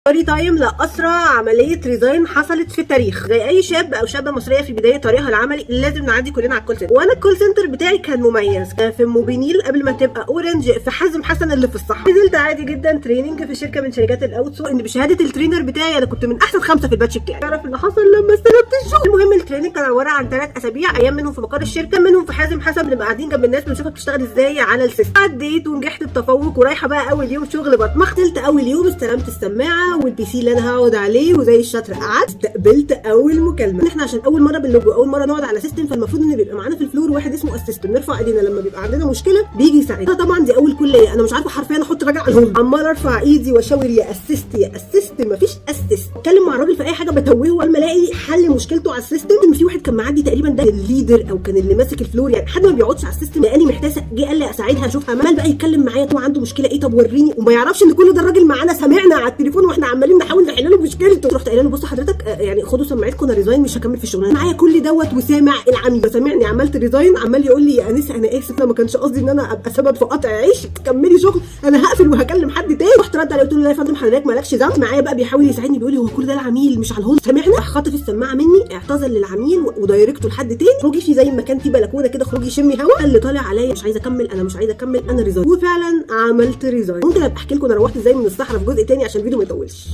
ستوري تايم لأسرع عملية ريزاين حصلت في التاريخ. زي أي شاب أو شابة مصرية في بداية طريقها العملي لازم نعدي كلنا على الكول سنتر، وأنا الكول سنتر بتاعي كان مميز، كان في موبينيل قبل ما تبقى أورنج في حازم حسن اللي في الصح. نزلت عادي جدا تريننج في شركة من شركات الأوتسو، إن بشهادة الترينر بتاعي أنا كنت من أحسن 5 في الباتش بتاعي. تعرف اللي حصل لما استلمت الشغل؟ المهم التريننج كان عبارة عن 3 أسابيع، أيام منهم في مقر الشركة، منهم في حازم حسن بنبقى قاعدين جنب الناس بنشوفها بتشتغل إزاي على السيستم. عديت ونجحت بتفوق، ورايحة بقى أول يوم شغل بطمخ. تلت أول يوم استلمت السماعة والبي سي اللي انا هقعد عليه، وزي الشاطر قعدت استقبلت اول مكالمه. احنا عشان اول مره بنلوجو، اول مره نقعد على سيستم، فالمفروض ان بيبقى معانا في الفلور واحد اسمه اسيستنت نرفع ايدينا لما بيبقى عندنا مشكله بيجي يساعدنا. طبعا دي اول كليه، انا مش عارفه حرفيا احط راجع على الهولد، عمال ارفع ايدي واشاور يا اسيست يا اسيست، مفيش اسيست. اتكلم مع الراجل في اي حاجه بتوهه، وقال ما الاقي حل مشكلته على السيستم. في واحد كان معدي تقريبا ده الليدر او كان اللي ماسك الفلور، يعني حد ما بيقعدش على السيستم، لقاني محتاسه جه قال لي اساعدها اشوفها. عمال بقى يتكلم معايا، طبعا عنده مشكله ايه، طب وريني، وما يعرفش ان كل ده الراجل معانا سامعنا على التليفون واحنا عمالين نحاول نحل له مشكلته. رحت قايله له بص حضرتك يعني خدوا سماعتكم انا ريزاين مش هكمل في الشغل معايا كل دوت، وسامع العميل سامعني عملت ريزاين، عمال يقول لي يا انسه انا اسف، انا ما كانش قصدي ان انا ابقى سبب في قطع عيش، تكملي شغل انا هقفل وهكلم حد تاني. رحت رد عليه قلت له لا يا فندم حضرتك مالكش ذنب، معايا بقى بيحاول يساعدني، بيقول لي هو كل ده العميل مش على الهولد سامعنا. راح خاطف السماعه مني، اعتذر للعميل ودايركته لحد تاني، خرجي في زي مكان فيه بلكونه كده، خرجي شمي هوا. اللي طالع عليا مش عايزه اكمل، انا مش عايزه اكمل، انا ريزاين. وفعلا عملت ريزاين. ممكن ابقى احكي لكم انا روحت ازاي من الصحراء في جزء تاني عشان الفيديو ما يطولش.